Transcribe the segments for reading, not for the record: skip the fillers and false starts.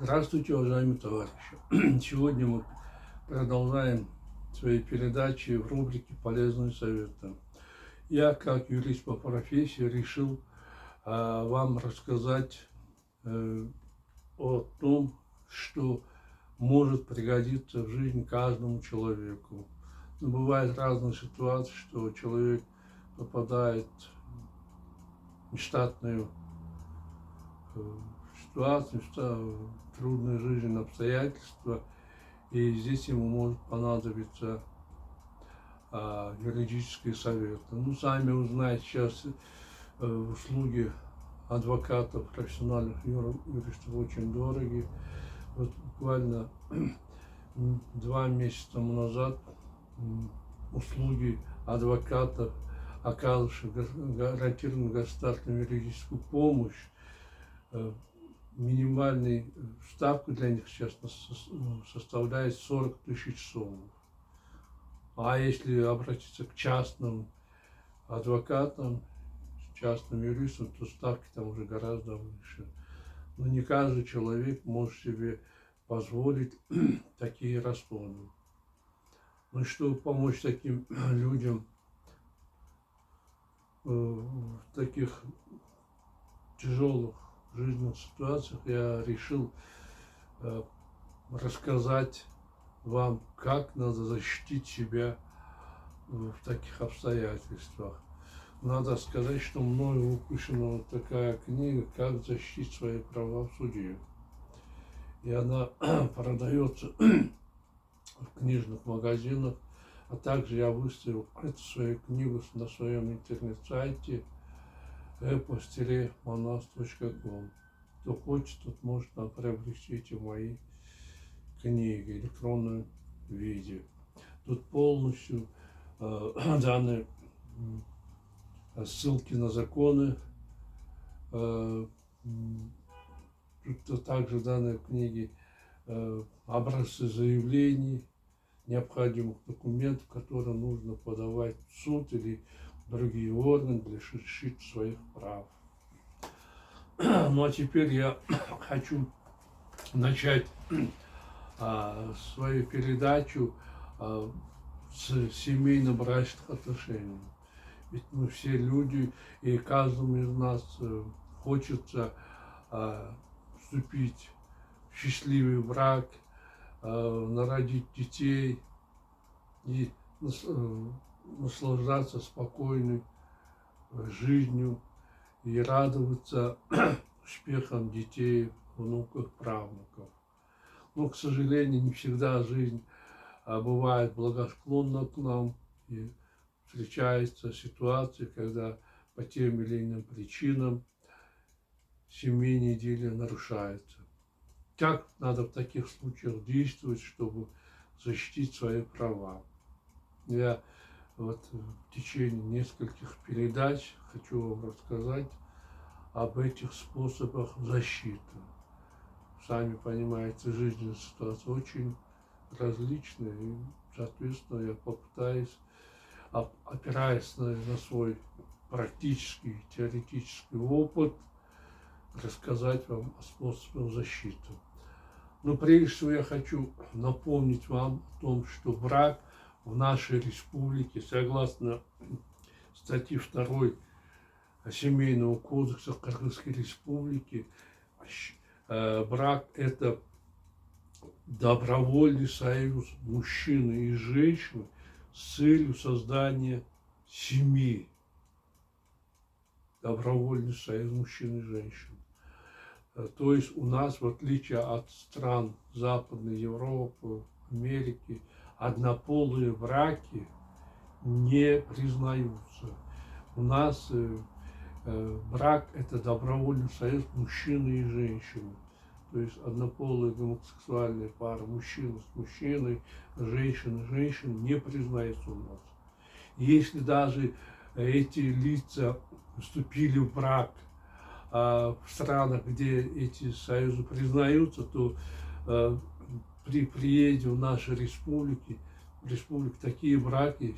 Здравствуйте, уважаемые товарищи! Сегодня мы продолжаем свои передачи в рубрике «Полезные советы». Я, как юрист по профессии, решил вам рассказать о том, что может пригодиться в жизни каждому человеку. Но бывают разные ситуации, что человек попадает в нештатную ситуацию, трудные жизненные обстоятельства, и здесь ему может понадобиться юридические советы. Ну, сами узнаете, сейчас услуги адвокатов, профессиональных юристов очень дороги. Вот буквально 2 месяца тому назад услуги адвокатов, оказывавших гарантированную государственную юридическую помощь, минимальная ставка для них сейчас составляет 40 тысяч сомов. А если обратиться к частным адвокатам, частным юристам, то ставки там уже гораздо выше. Но не каждый человек может себе позволить такие расходы. Ну, чтобы помочь таким людям в таких тяжелых жизненных ситуациях, я решил рассказать вам, как надо защитить себя в таких обстоятельствах. Надо сказать, что мною выпущена вот такая книга «Как защитить свои права в суде». И она продается в книжных магазинах, а также я выставил эту свою книгу на своем интернет-сайте epos-manas.com. Кто хочет, тот может там приобрести эти мои книги в электронном виде. Тут полностью даны ссылки на законы. Тут также даны в книге образцы заявлений, необходимых документов, которые нужно подавать в суд или другие органы для защиты своих прав. Ну а теперь я хочу начать свою передачу с семейно-брачных отношений. Ведь мы все люди, и каждому из нас хочется вступить в счастливый брак, народить детей и наслаждаться спокойной жизнью и радоваться успехам детей, внуков, правнуков. Но, к сожалению, не всегда жизнь бывает благосклонна к нам, и встречаются ситуации, когда по тем или иным причинам семейные идиллия нарушаются. Как надо в таких случаях действовать, чтобы защитить свои права? Я вот в течение нескольких передач хочу вам рассказать об этих способах защиты. Сами понимаете, жизненная ситуация очень различная, и, соответственно, я попытаюсь, опираясь на свой практический, теоретический опыт, рассказать вам о способах защиты. Но прежде всего я хочу напомнить вам о том, что брак в нашей республике, согласно статье 2 Семейного кодекса Кыргызской республики, брак – это добровольный союз мужчины и женщины с целью создания семьи. Добровольный союз мужчин и женщин. То есть у нас, в отличие от стран Западной Европы, Америки, однополые браки не признаются. У нас брак – это добровольный союз мужчины и женщины. То есть однополые гомосексуальные пары, мужчина с мужчиной, женщина с женщиной, не признаются у нас. Если даже эти лица вступили в брак в странах, где эти союзы признаются, то при приезде в наши республики такие браки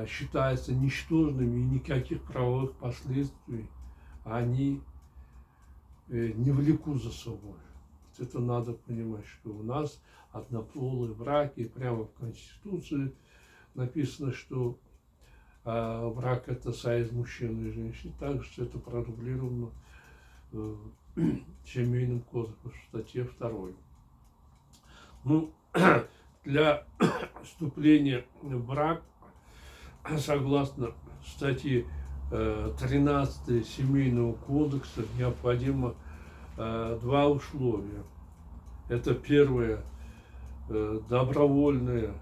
считаются ничтожными, и никаких правовых последствий они не влекут за собой. Вот это надо понимать, что у нас однополые браки, прямо в Конституции написано, что брак – это союз мужчины и женщины. Также это продублировано в Семейном кодексе в статье 2. Ну, для вступления в брак, согласно статье 13 Семейного кодекса, необходимо два условия. Это первое – добровольное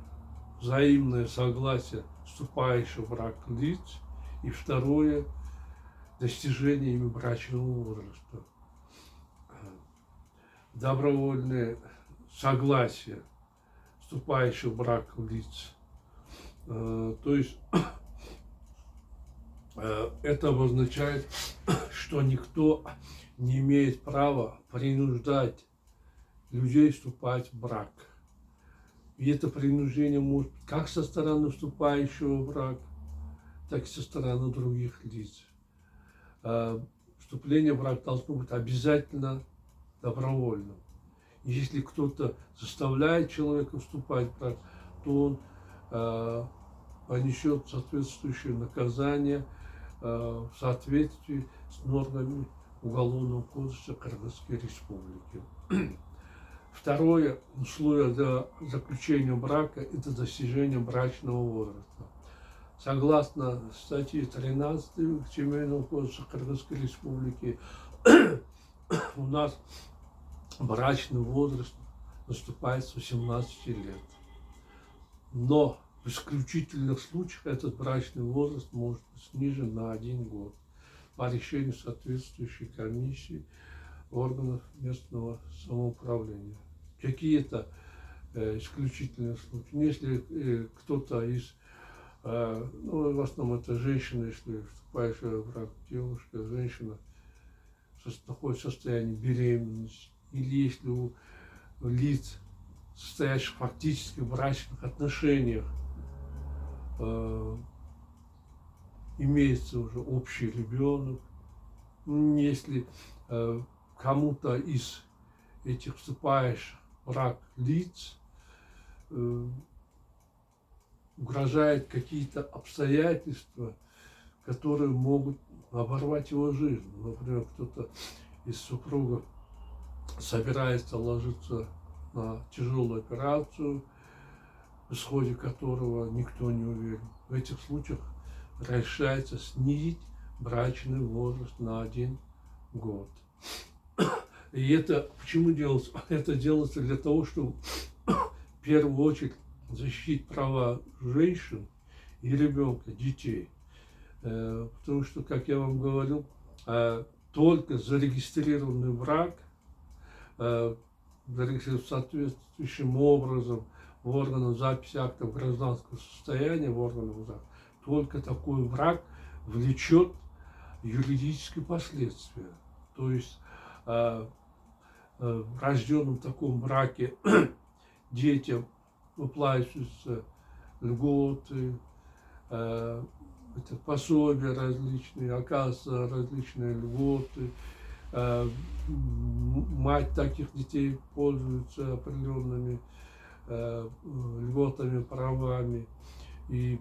взаимное согласие вступающих в брак лиц, и второе – достижение ими брачного возраста. Добровольное согласие вступающих в брак лиц, то есть это обозначает, что никто не имеет права принуждать людей вступать в брак. И это принуждение может быть как со стороны вступающего в брак, так и со стороны других лиц. Вступление в брак должно быть обязательно добровольным. Если кто-то заставляет человека вступать в брак, то он понесет соответствующее наказание в соответствии с нормами Уголовного кодекса Кыргызской Республики. Второе условие для заключения брака – это достижение брачного возраста. Согласно статье 13 Семейного кодекса Кыргызской Республики, у нас брачный возраст наступает с 18 лет. Но в исключительных случаях этот брачный возраст может быть снижен на 1 год по решению соответствующей комиссии органов местного самоуправления. Какие-то исключительные случаи. Если кто-то из, ну, в основном это женщина, если вступающая в брак девушка, женщина находится в состоянии беременности, или если у лиц, состоящих фактически в брачных отношениях, имеется уже общий ребенок, если кому-то из этих вступающих в брак лиц угрожают какие-то обстоятельства, которые могут оборвать его жизнь. Например, кто-то из супругов собирается ложиться на тяжелую операцию, в исходе которого никто не уверен. В этих случаях решается снизить брачный возраст на 1 год. И это почему делается? Это делается для того, чтобы в первую очередь защитить права женщин и ребенка, детей. Потому что, как я вам говорил, только зарегистрированный брак, зарегистрированный соответствующим образом в органах записи актов гражданского состояния, в органах ЗАГС, только такой брак влечет юридические последствия. То есть в рожденном таком браке детям выплачиваются льготы, пособия различные, оказываются различные льготы. Мать таких детей пользуется определенными льготами, правами. И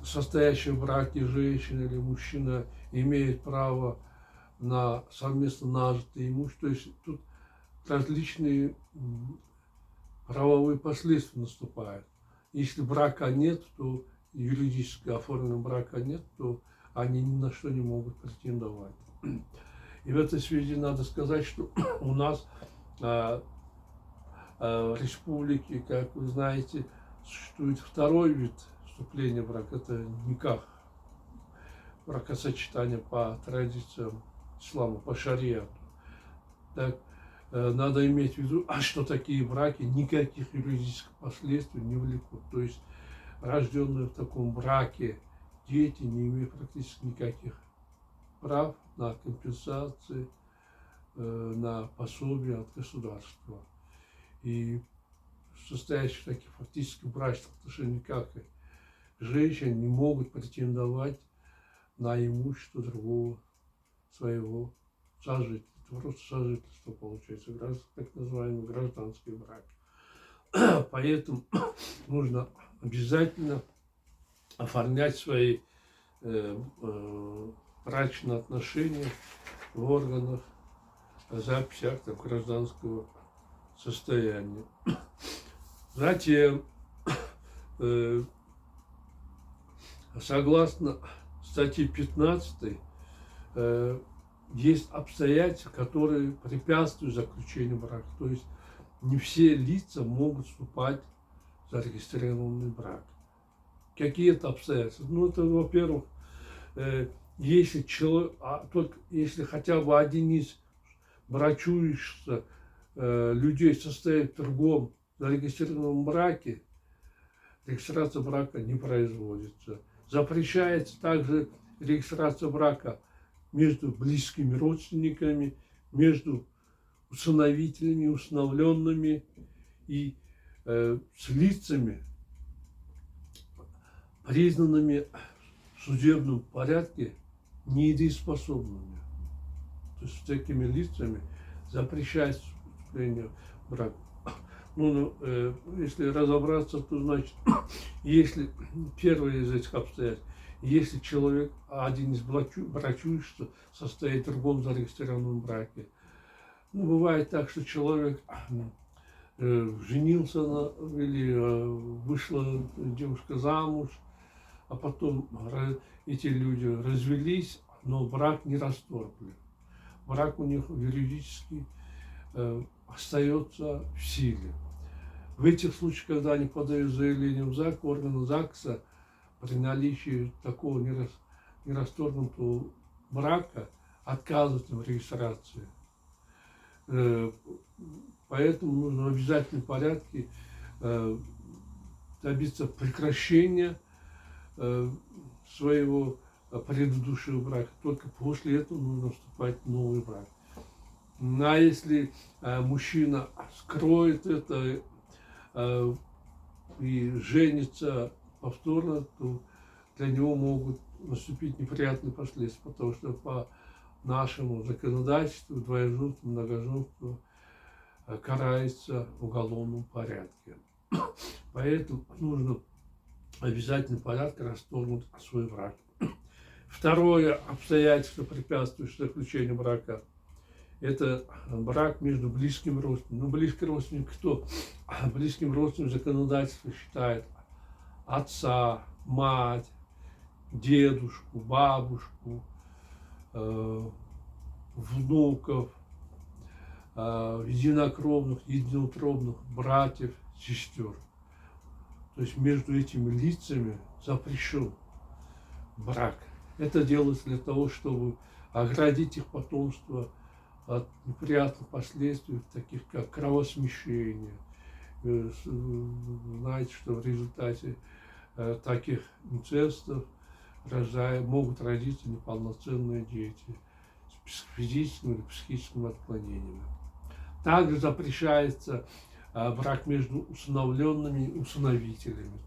состоящие в браке женщина или мужчина имеет право на совместно нажитое имущество. То есть тут различные правовые последствия наступают. Если брака нет, то юридически оформленного брака нет, то они ни на что не могут претендовать. И в этой связи надо сказать, что у нас в республике, как вы знаете, существует второй вид вступления в брак. Это никах, бракосочетание по традициям ислама, по шариату. Так, надо иметь в виду, что такие браки никаких юридических последствий не влекут. То есть рожденные в таком браке дети не имеют практически никаких прав на компенсации, на пособие от государства. И состоящие в таких фактически брачных отношениях, как и женщины, не могут претендовать на имущество другого своего сожителя. просто сожительство получается, так называемый гражданский брак. Поэтому нужно обязательно оформлять свои брачные отношения в органах записи актов гражданского состояния. Затем, согласно статье 15, есть обстоятельства, которые препятствуют заключению брака. То есть не все лица могут вступать в зарегистрированный брак. Какие это обстоятельства? Ну, это, во-первых, если только если хотя бы один из брачующихся людей состоит в другом зарегистрированном браке, регистрация брака не производится. Запрещается также регистрация брака между близкими родственниками, между усыновителями, усыновленными и с лицами, признанными в судебном порядке недееспособными. То есть с такими лицами запрещается вступление в брак. Если разобраться, то значит, если первое из этих обстоятельств, если человек, один из брачующихся, состоит в другом зарегистрированном браке, бывает так, что человек женился или вышла девушка замуж, а потом эти люди развелись, но брак не расторгли. Брак у них юридически остается в силе. В этих случаях, когда они подают заявление в ЗАГС, органы ЗАГСа при наличии такого нерасторгнутого брака отказывают им в регистрации. Поэтому нужно в обязательном порядке добиться прекращения своего предыдущего брака. Только после этого нужно вступать в новый брак. А если мужчина скроет это и женится повторно, то для него могут наступить неприятные последствия, потому что по нашему законодательству двоеженство, многоженство карается в уголовном порядке. Поэтому нужно в обязательном порядке расторгнуть свой брак. Второе обстоятельство, препятствующее заключению брака, это брак между близкими родственниками. Близкий родственник кто? Близким родственником законодательство считает отца, мать, дедушку, бабушку, внуков, единокровных, единоутробных братьев, сестер. То есть между этими лицами запрещен брак. Это делается для того, чтобы оградить их потомство от неприятных последствий, таких как кровосмешение. Знаете, что в результате таких инцестов могут родиться неполноценные дети с физическими или психическими отклонениями. Также запрещается брак между усыновленными и усыновителями,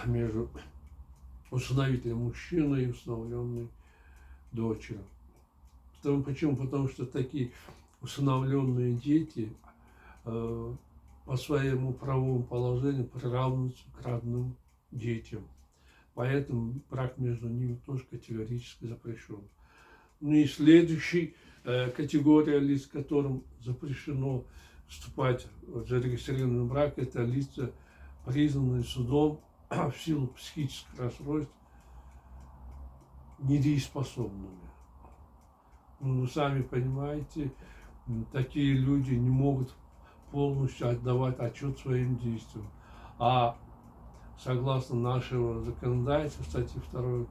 между усыновителем мужчиной и усыновленной дочерью. Почему? Потому что такие усыновленные дети по своему правовому положению приравниваются к родным детям. Поэтому брак между ними тоже категорически запрещен. И следующая категория лиц, которым запрещено вступать в зарегистрированный брак, это лица, признанные судом в силу психических расстройств недееспособными. Вы сами понимаете, такие люди не могут полностью отдавать отчет своим действиям. А согласно нашего законодательства, статьи 2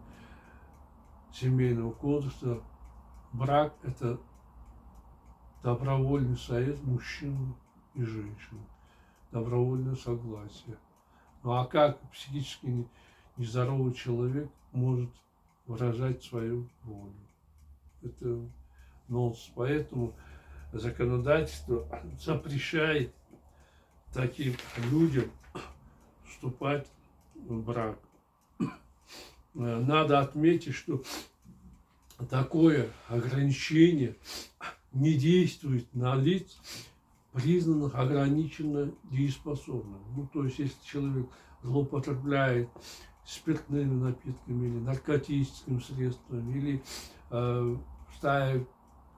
Семейного кодекса, брак – это добровольный союз мужчины и женщины, добровольное согласие. Ну а как психически нездоровый человек может выражать свою волю? Это нонсенс. Поэтому законодательство запрещает таким людям вступать в брак. Надо отметить, что такое ограничение не действует на лиц, признанных ограниченно дееспособными. Ну, то есть, если человек злоупотребляет спиртными напитками или наркотическими средствами, или ставит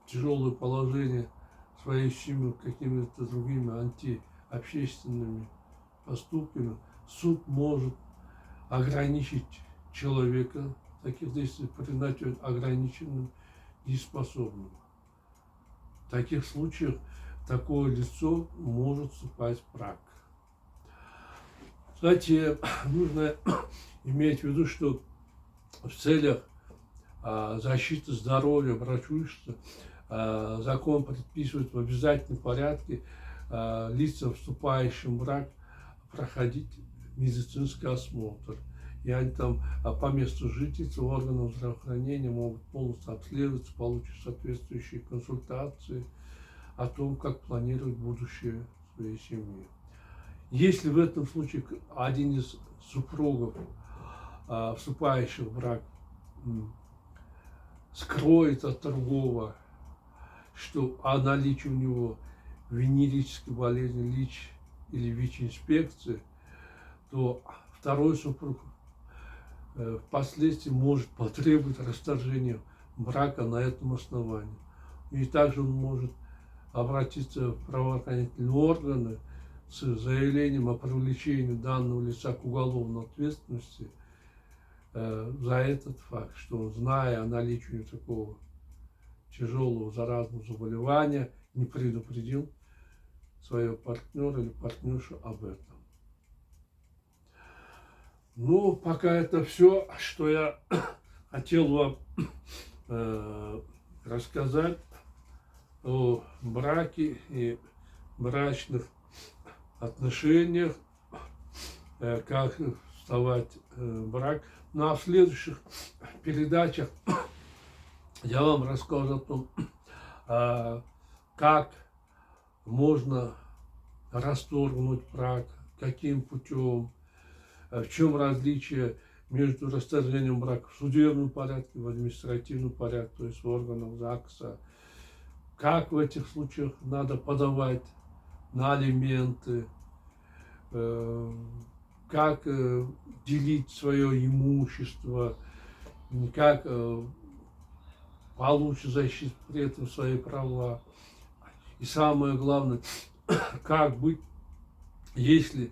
в тяжелое положение своей семью какими-то другими антиобщественными поступками, суд может ограничить человека в таких действиях, признать его ограниченным дееспособным. В таких случаях такое лицо может вступать в брак. Кстати, нужно иметь в виду, что в целях защиты здоровья брачующихся закон предписывает в обязательном порядке лицам, вступающим в брак, проходить медицинский осмотр. И они там по месту жительства органов здравоохранения могут полностью обследоваться, получить соответствующие консультации о том, как планировать будущее своей семьи. Если в этом случае один из супругов, вступающих в брак, скроет от другого, что о наличии у него венерической болезни ВИЧ или ВИЧ-инспекции, то второй супруг впоследствии может потребовать расторжения брака на этом основании. И также он может обратиться в правоохранительные органы с заявлением о привлечении данного лица к уголовной ответственности за этот факт, что он, зная о наличии такого тяжелого заразного заболевания, не предупредил своего партнера или партнершу об этом. Ну, пока это все, что я хотел вам рассказать о браке и брачных отношениях, как вставать в брак. Ну, а в следующих передачах я вам расскажу о том, как можно расторгнуть брак, каким путем, в чем различие между расторжением брака в судебном порядке, в административном порядке, то есть в органах ЗАГСа, как в этих случаях надо подавать на алименты, как делить свое имущество, как получше защитить при этом свои права. И самое главное, как быть, если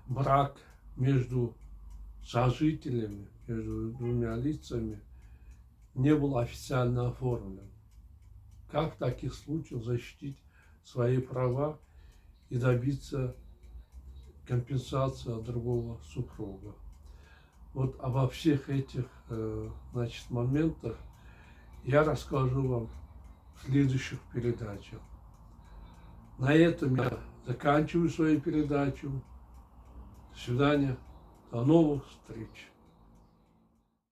брак между сожителями, между двумя лицами не был официально оформлен. Как в таких случаях защитить свои права и добиться компенсации от другого супруга. Вот обо всех этих моментах я расскажу вам в следующих передачах. На этом я заканчиваю свою передачу. До свидания. До новых встреч.